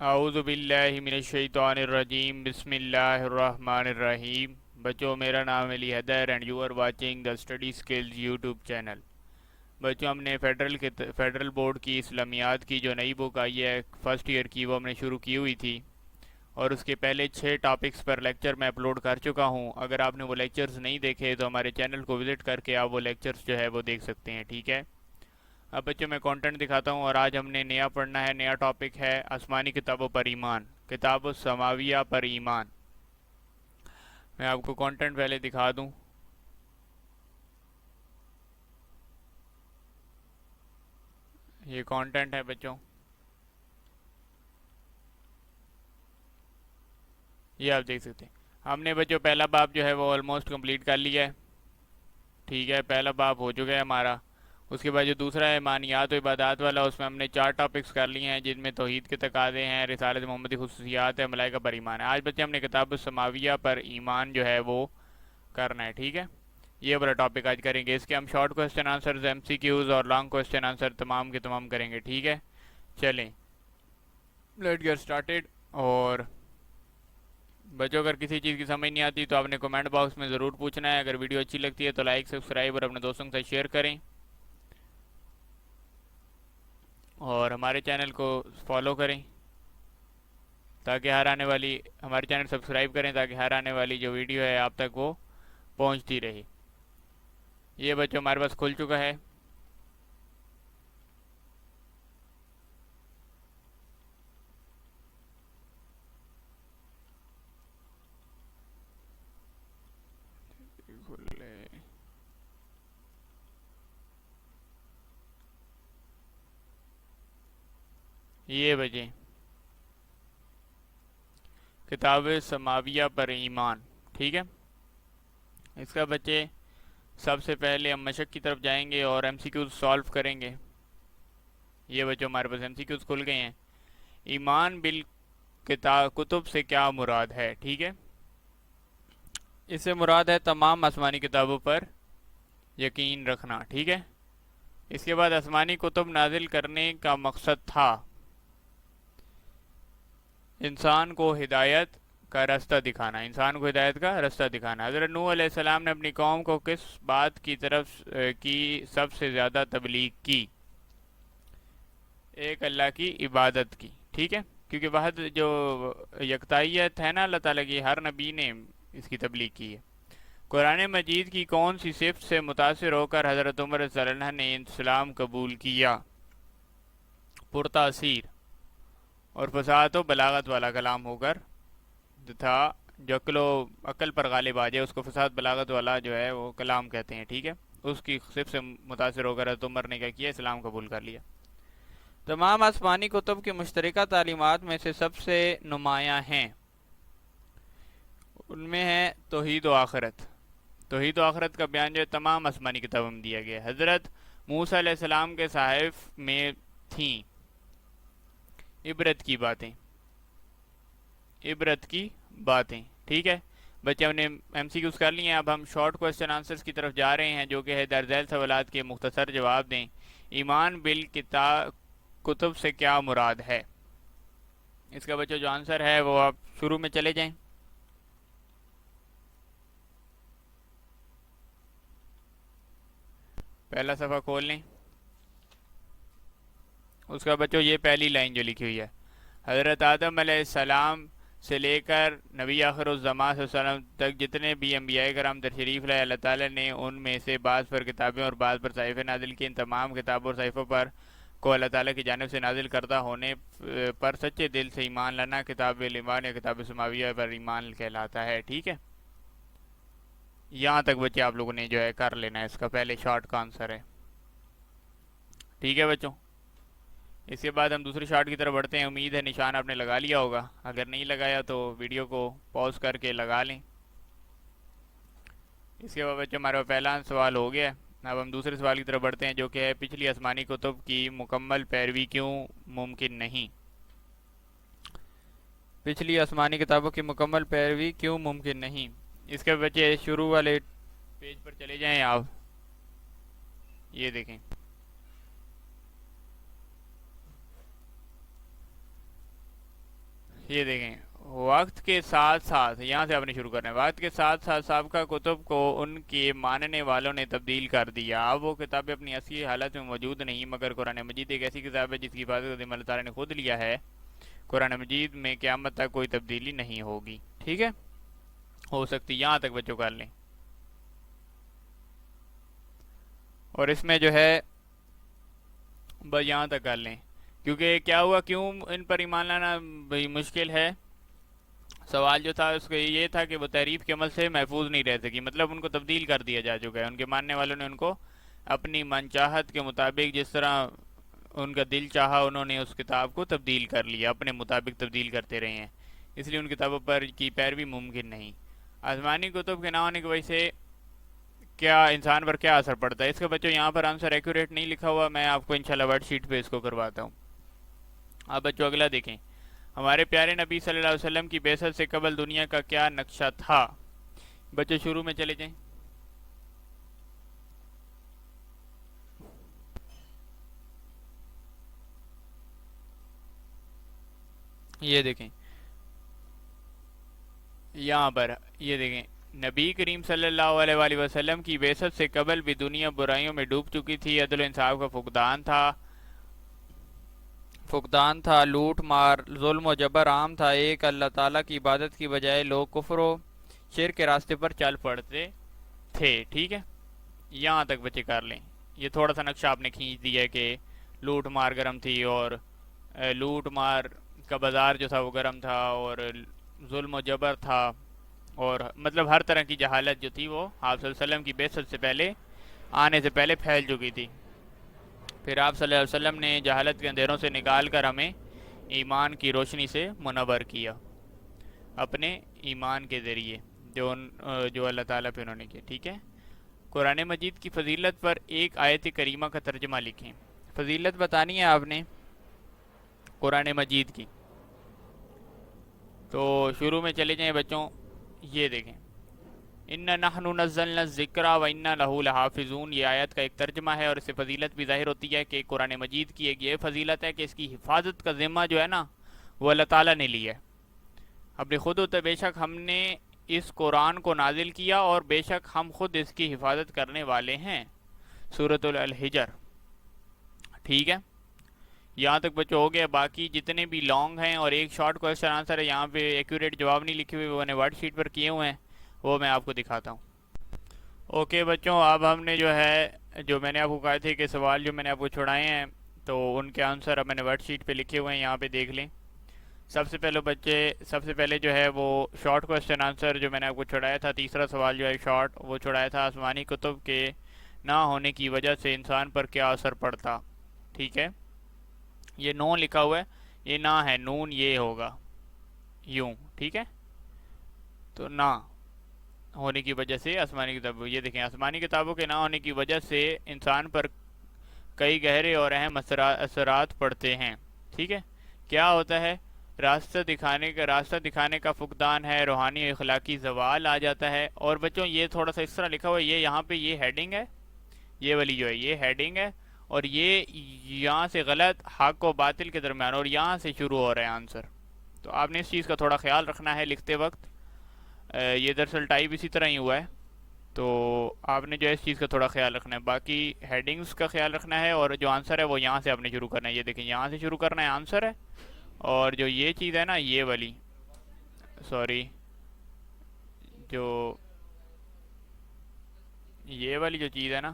اعوذ باللہ من الشیطان الرجیم بسم اللہ الرحمن الرحیم. بچوں میرا نام Ali Haider and you are watching the study skills YouTube channel. بچوں ہم نے فیڈرل بورڈ کی اسلامیات کی جو نئی بک آئی ہے فرسٹ ایئر کی وہ ہم نے شروع کی ہوئی تھی اور اس کے پہلے 6 ٹاپکس پر لیکچر میں اپلوڈ کر چکا ہوں. اگر آپ نے وہ لیکچرز نہیں دیکھے تو ہمارے چینل کو وزٹ کر کے آپ وہ لیکچرز جو ہے وہ دیکھ سکتے ہیں. ٹھیک ہے. اب بچوں میں کنٹینٹ دکھاتا ہوں اور آج ہم نے نیا پڑھنا ہے. نیا ٹاپک ہے آسمانی کتابوں پر ایمان, کتاب السماویہ پر ایمان. میں آپ کو کنٹینٹ پہلے دکھا دوں. یہ کنٹینٹ ہے بچوں, یہ آپ دیکھ سکتے ہیں. ہم نے بچوں پہلا باب جو ہے وہ آلموسٹ کمپلیٹ کر لیا ہے. ٹھیک ہے, پہلا باب ہو چکا ہے ہمارا. اس کے بعد جو دوسرا ہے ایمانیات و عبادات والا, اس میں ہم نے 4 ٹاپکس کر لیے ہیں جن میں توحید کے تقاضے ہیں, رسالت محمدی خصوصیات ہے, ملائکہ پر ایمان ہے. آج بچے ہم نے کتاب السماویہ پر ایمان جو ہے وہ کرنا ہے. ٹھیک ہے, یہ بڑا ٹاپک آج کریں گے. اس کے ہم short question answers, M C Qs اور لانگ کوسچن آنسر تمام کے تمام کریں گے. ٹھیک ہے, چلیں لیٹ گیٹ اسٹارٹیڈ. اور بچوں اگر کسی چیز کی سمجھ نہیں آتی تو آپ نے کمنٹ باکس میں ضرور پوچھنا ہے. اگر ویڈیو اچھی لگتی ہے تو لائک, سبسکرائب اور اپنے دوستوں کے ساتھ شیئر کریں, اور ہمارے چینل کو فالو کریں تاکہ ہمارے چینل سبسکرائب کریں تاکہ ہر آنے والی جو ویڈیو ہے آپ تک وہ پہنچتی رہے. یہ بچوں ہمارے پاس کھل چکا ہے. یہ بچے کتاب سماویہ پر ایمان. ٹھیک ہے, اس کا بچے سب سے پہلے ہم مشق کی طرف جائیں گے اور ایم سی کیوز سالو کریں گے. یہ بچوں ہمارے پاس ایم سی کیوز کھل گئے ہیں. ایمان کتب سے کیا مراد ہے؟ ٹھیک ہے, اس سے مراد ہے تمام آسمانی کتابوں پر یقین رکھنا. ٹھیک ہے, اس کے بعد آسمانی کتب نازل کرنے کا مقصد تھا انسان کو ہدایت کا راستہ دکھانا. انسان کو ہدایت کا راستہ دکھانا. حضرت نوح علیہ السلام نے اپنی قوم کو کس بات کی طرف کی سب سے زیادہ تبلیغ کی؟ ایک اللہ کی عبادت کی. ٹھیک ہے, کیونکہ وحد جو یکتائیت ہے نا اللہ تعالیٰ کی, ہر نبی نے اس کی تبلیغ کی ہے. قرآن مجید کی کون سی صفت سے متاثر ہو کر حضرت عمر رضی اللہ عنہ نے اسلام قبول کیا؟ پرتاثیر اور فصاحت و بلاغت والا کلام ہو کر تھا. جو عقل پر غالب آ جائے اس کو فصاحت بلاغت والا جو ہے وہ کلام کہتے ہیں. ٹھیک ہے, اس کی صفت سے متاثر ہو کر حضرت عمر نے کیا کیا؟ اسلام قبول کر لیا. تمام آسمانی کتب کی مشترکہ تعلیمات میں سے سب سے نمایاں ہیں. ان میں ہے توحید و آخرت. توحید و آخرت کا بیان جو ہے تمام آسمانی کتابوں میں دیا گیا. حضرت موسیٰ علیہ السلام کے صحائف میں تھیں عبرت کی باتیں. عبرت کی باتیں. ٹھیک ہے, بچے ہم نے ایم سی کیوز کر لیے ہیں. اب ہم شارٹ کوسچن آنسرز کی طرف جا رہے ہیں جو کہ ہے درج ذیل سوالات کے مختصر جواب دیں. ایمان کتب سے کیا مراد ہے؟ اس کا بچوں جو آنسر ہے وہ آپ شروع میں چلے جائیں. پہلا صفحہ کھول لیں. اس کا بچوں یہ پہلی لائن جو لکھی ہوئی ہے, حضرت آدم علیہ السلام سے لے کر نبی آخر الزمان صلی اللہ علیہ وسلم تک جتنے بھی انبیاء کرام تشریف لائے, اللہ تعالیٰ نے ان میں سے بعض پر کتابیں اور بعض پر صحیفے نازل کی. ان تمام کتابوں اور صحیفوں پر کو اللہ تعالیٰ کی جانب سے نازل کردہ ہونے پر سچے دل سے ایمان لانا کتاب ایمان یا کتاب سماویہ پر ایمان کہلاتا ہے. ٹھیک ہے, یہاں تک بچے آپ لوگوں نے جو ہے کر لینا ہے. اس کا پہلے شارٹ کا آنسر ہے. ٹھیک ہے بچوں, اس کے بعد ہم دوسری شارٹ کی طرف بڑھتے ہیں. امید ہے نشان آپ نے لگا لیا ہوگا, اگر نہیں لگایا تو ویڈیو کو پاز کر کے لگا لیں. اس کے بعد بچوں ہمارا پہلا سوال ہو گیا. اب ہم دوسرے سوال کی طرف بڑھتے ہیں جو کہ ہے پچھلی آسمانی کتب کی مکمل پیروی کیوں ممکن نہیں؟ پچھلی آسمانی کتابوں کی مکمل پیروی کیوں ممکن نہیں؟ اس کے بچے شروع والے پیج پر چلے جائیں آپ. یہ دیکھیں, یہ دیکھیں، وقت کے ساتھ ساتھ، یہاں سے آپ نے شروع کرنا ہے، وقت کے ساتھ ساتھ سابقہ کتب کو ان کے ماننے والوں نے تبدیل کر دیا۔ اب وہ کتابیں اپنی اصلی حالت میں موجود نہیں، مگر قرآن مجید ایک ایسی کتاب ہے جس کی حفاظت کا ذمہ اللہ تعالیٰ نے خود لیا ہے۔ قرآن مجید میں قیامت تک کوئی تبدیلی نہیں ہوگی۔ ٹھیک ہے، ہو سکتی یہاں تک بچوں کر لیں، اور اس میں جو ہے بس یہاں تک کر لیں، کیونکہ کیا ہوا، کیوں ان پر ایمان لانا بھئی مشکل ہے؟ سوال جو تھا اس کا یہ تھا کہ وہ تعریف کے عمل سے محفوظ نہیں رہ سکی، مطلب ان کو تبدیل کر دیا جا چکا ہے، ان کے ماننے والوں نے ان کو اپنی منچاہت کے مطابق، جس طرح ان کا دل چاہا انہوں نے اس کتاب کو تبدیل کر لیا، اپنے مطابق تبدیل کرتے رہے ہیں، اس لیے ان کتابوں پر کی پیروی ممکن نہیں۔ آسمانی کتب کے نہ ہونے کی وجہ سے کیا انسان پر کیا اثر پڑتا ہے؟ اس کا بچوں یہاں پر آنسر ایکوریٹ نہیں لکھا ہوا، میں آپ کو انشاءاللہ ورڈ شیٹ پہ اس کو کرواتا ہوں۔ اب بچوں اگلا دیکھیں، ہمارے پیارے نبی صلی اللہ علیہ وسلم کی بعثت سے قبل دنیا کا کیا نقشہ تھا؟ بچوں شروع میں چلے جائیں۔ یہ دیکھیں یہاں پر، یہ دیکھیں، نبی کریم صلی اللہ علیہ وآلہ وسلم کی بعثت سے قبل بھی دنیا برائیوں میں ڈوب چکی تھی، عدل و انصاف کا فقدان تھا، لوٹ مار، ظلم و جبر عام تھا، ایک اللہ تعالیٰ کی عبادت کی بجائے لوگ کفر و شرک کے راستے پر چل پڑتے تھے۔ ٹھیک ہے، یہاں تک بچے کر لیں، یہ تھوڑا سا نقشہ آپ نے کھینچ دیا ہے کہ لوٹ مار گرم تھی، اور لوٹ مار کا بازار جو تھا وہ گرم تھا، اور ظلم و جبر تھا، اور مطلب ہر طرح کی جہالت جو تھی وہ آپ صلی اللہ علیہ وسلم کی بعثت سے پہلے، آنے سے پہلے پھیل چکی تھی۔ پھر آپ صلی اللہ علیہ وسلم نے جہالت کے اندھیروں سے نکال کر ہمیں ایمان کی روشنی سے منور کیا، اپنے ایمان کے ذریعے جو اللہ تعالیٰ پہ انہوں نے کیا۔ ٹھیک ہے، قرآن مجید کی فضیلت پر ایک آیت کریمہ کا ترجمہ لکھیں۔ فضیلت بتانی ہے آپ نے قرآن مجید کی، تو شروع میں چلے جائیں بچوں، یہ دیکھیں، اِنَّا نَحْنُ نَزَّلْنَا الذِّكْرَ وَإِنَّا لَهُ لَحَافِظُونَ، یہ آیت کا ایک ترجمہ ہے، اور اس سے فضیلت بھی ظاہر ہوتی ہے کہ قرآن مجید کی ایک یہ فضیلت ہے کہ اس کی حفاظت کا ذمہ جو ہے نا وہ اللہ تعالیٰ نے لی ہے اپنے خود ہوتا۔ بے شک ہم نے اس قرآن کو نازل کیا، اور بے شک ہم خود اس کی حفاظت کرنے والے ہیں۔ سورۃ الحجر۔ ٹھیک ہے، یہاں تک بچوں ہو گیا، باقی جتنے بھی لانگ ہیں اور ایک شارٹ کویسچن آنسر ہے، یہاں پہ ایکوریٹ جواب نہیں لکھے ہوئے، وہ نے ورڈ شیٹ پر کیے ہوئے ہیں، وہ میں آپ کو دکھاتا ہوں۔ اوکے بچوں، اب ہم نے جو ہے، جو میں نے آپ کو کہا تھے کہ سوال جو میں نے آپ کو چھڑائے ہیں تو ان کے آنسر اب میں نے ورڈ شیٹ پہ لکھے ہوئے ہیں، یہاں پہ دیکھ لیں۔ سب سے پہلے جو ہے وہ شارٹ کویسچن آنسر جو میں نے آپ کو چھڑایا تھا، تیسرا سوال جو ہے شارٹ، وہ چھڑایا تھا آسمانی کتب کے نہ ہونے کی وجہ سے انسان پر کیا اثر پڑتا۔ ٹھیک ہے، یہ نون لکھا ہوا ہے، یہ نہ ہے، نون یہ ہوگا یوں۔ ٹھیک ہے، تو نہ ہونے کی وجہ سے آسمانی کتابوں، یہ دیکھیں، آسمانی کتابوں کے نہ ہونے کی وجہ سے انسان پر کئی گہرے اور اہم اثرات پڑتے ہیں۔ ٹھیک ہے، کیا ہوتا ہے؟ راستہ دکھانے کا فقدان ہے، روحانی و اخلاقی زوال آ جاتا ہے۔ اور بچوں یہ تھوڑا سا اس طرح لکھا ہوا ہے، یہ یہاں پہ یہ ہیڈنگ ہے، یہ والی جو ہے یہ ہیڈنگ ہے، اور یہ یہاں سے غلط حق و باطل کے درمیان، اور یہاں سے شروع ہو رہا ہے آنسر، تو آپ نے اس چیز کا تھوڑا خیال رکھنا ہے لکھتے وقت۔ یہ دراصل ٹائپ اسی طرح ہی ہوا ہے، تو آپ نے جو ہے اس چیز کا تھوڑا خیال رکھنا ہے، باقی ہیڈنگز کا خیال رکھنا ہے، اور جو آنسر ہے وہ یہاں سے آپ نے شروع کرنا ہے، یہ دیکھیں یہاں سے شروع کرنا ہے آنسر ہے، اور جو یہ چیز ہے نا یہ والی، سوری، جو یہ والی جو چیز ہے نا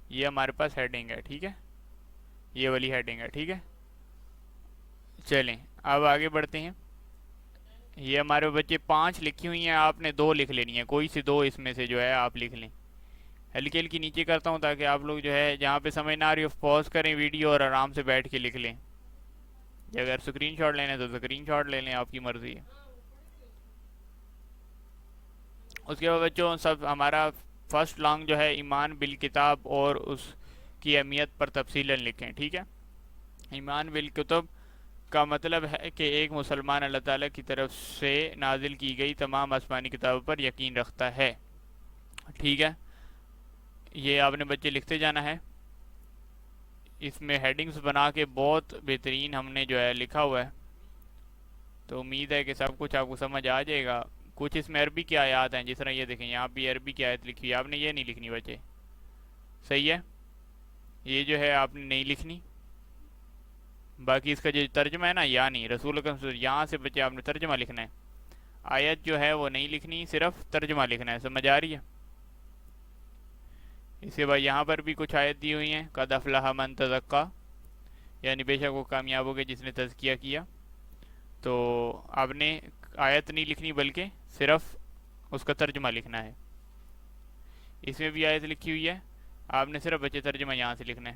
یہ ہمارے پاس ہیڈنگ ہے۔ ٹھیک ہے، یہ والی ہیڈنگ ہے۔ ٹھیک ہے، چلیں اب آگے بڑھتے ہیں۔ یہ ہمارے بچے 5 لکھی ہوئی ہیں، آپ نے 2 لکھ لینی ہے، کوئی سی 2 اس میں سے جو ہے آپ لکھ لیں۔ ہلکی ہلکی نیچے کرتا ہوں تاکہ آپ لوگ جو ہے جہاں پہ سمجھ نہ آ رہی ہو پاز کریں ویڈیو اور آرام سے بیٹھ کے لکھ لیں، اگر اسکرین شاٹ لینے تو اسکرین شاٹ لے لیں، آپ کی مرضی ہے۔ اس کے بعد بچوں سب ہمارا فرسٹ لانگ جو ہے ایمان بالکتاب اور اس کی اہمیت پر تفصیلاً لکھیں۔ ٹھیک ہے، ایمان بالکتب کا مطلب ہے کہ ایک مسلمان اللہ تعالیٰ کی طرف سے نازل کی گئی تمام آسمانی کتابوں پر یقین رکھتا ہے۔ ٹھیک ہے، یہ آپ نے بچے لکھتے جانا ہے، اس میں ہیڈنگز بنا کے بہت بہترین ہم نے جو ہے لکھا ہوا ہے، تو امید ہے کہ سب کچھ آپ کو سمجھ آ جائے گا. کچھ اس میں عربی کی آیات ہیں، جس طرح یہ دیکھیں یہاں بھی عربی کی آیت لکھی ہے، آپ نے یہ نہیں لکھنی بچے. صحیح ہے، یہ جو ہے آپ نے نہیں لکھنی. باقی اس کا جو ترجمہ ہے نا، یعنی رسول اکرم صلی اللہ علیہ وسلم، یہاں سے بچے آپ نے ترجمہ لکھنا ہے. آیت جو ہے وہ نہیں لکھنی، صرف ترجمہ لکھنا ہے. سمجھ آ رہی ہے؟ اس کے بعد یہاں پر بھی کچھ آیت دی ہوئی ہیں. قد افلح من تزکا، یعنی بے شک وہ کامیاب ہو گئے جس نے تزکیہ کیا. تو آپ نے آیت نہیں لکھنی بلکہ صرف اس کا ترجمہ لکھنا ہے. اس میں بھی آیت لکھی ہوئی ہے، آپ نے صرف بچے ترجمہ یہاں سے لکھنا ہے.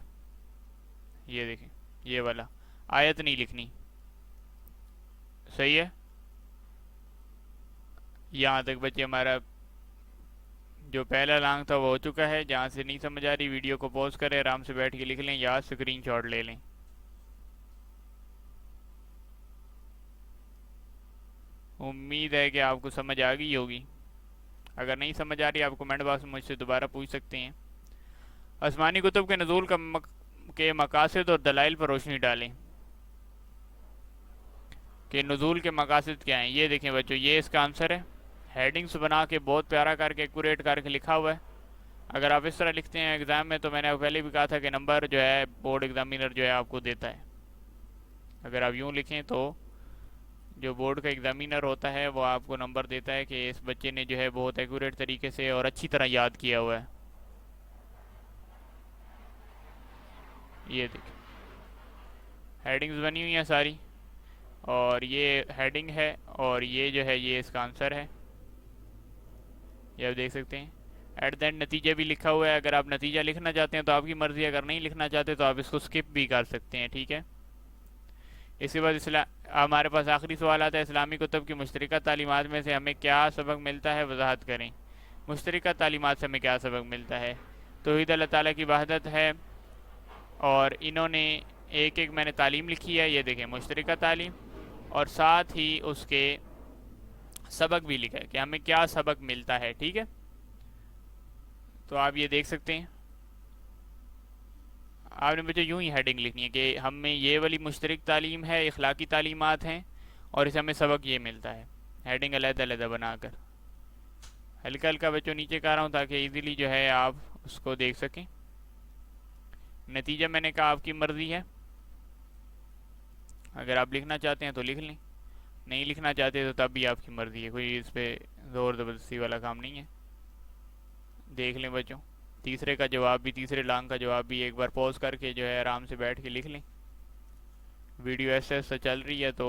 یہ دیکھیں، یہ والا آیت نہیں لکھنی. صحیح ہے، یہاں تک بچے ہمارا جو پہلا لانگ تھا وہ ہو چکا ہے. جہاں سے نہیں سمجھ آ رہی ویڈیو کو پوز کریں، آرام سے بیٹھ کے لکھ لیں یا اسکرین شاٹ لے لیں. امید ہے کہ آپ کو سمجھ آ گئی ہوگی. اگر نہیں سمجھ آ رہی آپ کمنٹ باکس میں مجھ سے دوبارہ پوچھ سکتے ہیں. آسمانی کتب کے نزول کے مقاصد اور دلائل پر روشنی ڈالیں. کہ نزول کے مقاصد کیا ہیں، یہ دیکھیں بچوں، یہ اس کا آنسر ہے. ہیڈنگز بنا کے بہت پیارا کر کے ایکوریٹ کر کے لکھا ہوا ہے. اگر آپ اس طرح لکھتے ہیں ایگزام میں، تو میں نے پہلے بھی کہا تھا کہ نمبر جو ہے بورڈ ایگزامینر جو ہے آپ کو دیتا ہے. اگر آپ یوں لکھیں تو جو بورڈ کا ایگزامینر ہوتا ہے وہ آپ کو نمبر دیتا ہے کہ اس بچے نے جو ہے بہت ایکوریٹ طریقے سے اور اچھی طرح یاد کیا ہوا ہے. یہ دیکھیں ہیڈنگز بنی ہوئی ہیں ساری، اور یہ ہیڈنگ ہے اور یہ جو ہے یہ اس کا آنسر ہے. یہ آپ دیکھ سکتے ہیں. ایٹ دا اینڈ نتیجہ بھی لکھا ہوا ہے. اگر آپ نتیجہ لکھنا چاہتے ہیں تو آپ کی مرضی، اگر نہیں لکھنا چاہتے تو آپ اس کو سکپ بھی کر سکتے ہیں. ٹھیک ہے. اس کے بعد ہمارے پاس آخری سوال آتا ہے، اسلامی کتب کی مشترکہ تعلیمات میں سے ہمیں کیا سبق ملتا ہے، وضاحت کریں. مشترکہ تعلیمات سے ہمیں کیا سبق ملتا ہے؟ توحید اللہ تعالیٰ کی وحدت ہے، اور انہوں نے ایک ایک میں نے تعلیم لکھی ہے. یہ دیکھیں مشترکہ تعلیم، اور ساتھ ہی اس کے سبق بھی لکھا ہے کہ ہمیں کیا سبق ملتا ہے. ٹھیک ہے، تو آپ یہ دیکھ سکتے ہیں. آپ نے مجھے یوں ہی ہیڈنگ لکھنی ہے کہ ہمیں یہ والی مشترک تعلیم ہے، اخلاقی تعلیمات ہیں، اور اسے ہمیں سبق یہ ملتا ہے. ہیڈنگ علیحدہ علیحدہ بنا کر ہلکا ہلکا بچوں نیچے کر رہا ہوں تاکہ ایزیلی جو ہے آپ اس کو دیکھ سکیں. نتیجہ میں نے کہا آپ کی مرضی ہے، اگر آپ لکھنا چاہتے ہیں تو لکھ لیں، نہیں لکھنا چاہتے تو تب بھی آپ کی مرضی ہے. کوئی اس پہ زور زبردستی والا کام نہیں ہے. دیکھ لیں بچوں، تیسرے کا جواب بھی، تیسرے لانگ کا جواب بھی ایک بار پوز کر کے جو ہے آرام سے بیٹھ کے لکھ لیں. ویڈیو ایسے ایسے چل رہی ہے تو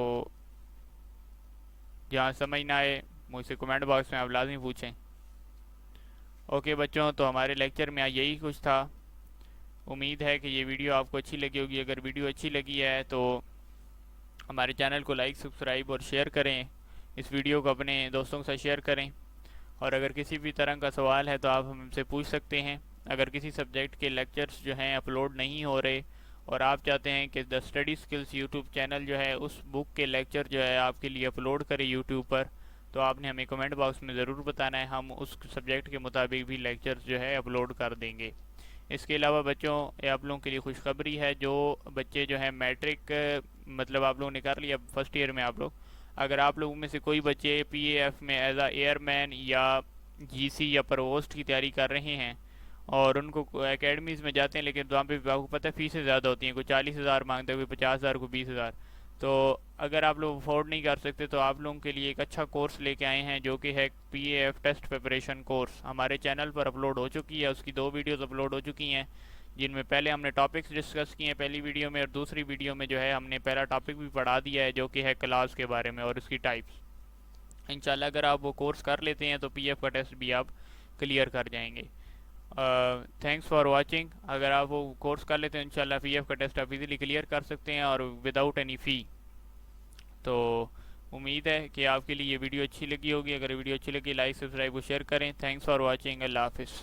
جہاں سمجھ نہ آئے مجھ سے کمنٹ باکس میں آپ لازمی پوچھیں. اوکے بچوں، تو ہمارے لیکچر میں یہی کچھ تھا. امید ہے کہ یہ ویڈیو آپ کو اچھی لگی ہوگی. اگر ویڈیو اچھی لگی ہے تو ہمارے چینل کو لائک، سبسکرائب اور شیئر کریں. اس ویڈیو کو اپنے دوستوں کے ساتھ شیئر کریں. اور اگر کسی بھی طرح کا سوال ہے تو آپ ہم سے پوچھ سکتے ہیں. اگر کسی سبجیکٹ کے لیکچرز جو ہیں اپلوڈ نہیں ہو رہے اور آپ چاہتے ہیں کہ دا اسٹڈی اسکلز یوٹیوب چینل جو ہے اس بک کے لیکچر جو ہے آپ کے لیے اپلوڈ کرے یوٹیوب پر، تو آپ نے ہمیں کمنٹ باکس میں ضرور بتانا ہے. ہم اس سبجیکٹ کے مطابق بھی لیکچرز جو ہے اپلوڈ کر دیں گے. اس کے علاوہ بچوں، یہ آپ لوگوں کے لیے خوشخبری ہے، جو بچے جو ہیں میٹرک مطلب آپ لوگوں نے کر لیا فرسٹ ایئر میں، آپ لوگ اگر آپ لوگوں میں سے کوئی بچے پی اے ایف میں ایز اے ایئر مین یا جی سی یا پرووسٹ کی تیاری کر رہے ہیں اور ان کو اکیڈمیز میں جاتے ہیں، لیکن وہاں پہ آپ کو پتہ ہے فیسیں زیادہ ہوتی ہیں، کوئی 40,000 مانگتا ہے، کوئی 50,000، کوئی 20,000. تو اگر آپ لوگ افورڈ نہیں کر سکتے تو آپ لوگوں کے لیے ایک اچھا کورس لے کے آئے ہیں جو کہ ہے P A F test preparation course. ہمارے چینل پر اپلوڈ ہو چکی ہے، اس کی 2 ویڈیوز اپلوڈ ہو چکی ہیں، جن میں پہلے ہم نے ٹاپکس ڈسکس کیے ہیں پہلی ویڈیو میں، اور دوسری ویڈیو میں جو ہے ہم نے پہلا ٹاپک بھی پڑھا دیا ہے جو کہ ہے کلاس کے بارے میں اور اس کی ٹائپس. انشاءاللہ اگر آپ وہ کورس کر لیتے ہیں تو پی ایف کا ٹیسٹ بھی آپ کلیئر کر جائیں گے. Thanks for watching. اگر آپ وہ کورس کر لیتے ہیں انشاءاللہ پی ایف کا ٹیسٹ آپ ایزیلی کلیئر کر سکتے ہیں اور وداؤٹ اینی فی. تو امید ہے کہ آپ کے لیے یہ ویڈیو اچھی لگی ہوگی. اگر ویڈیو اچھی لگی لائک، سبسکرائب اور شیئر کریں. Thanks for watching. اللہ حافظ.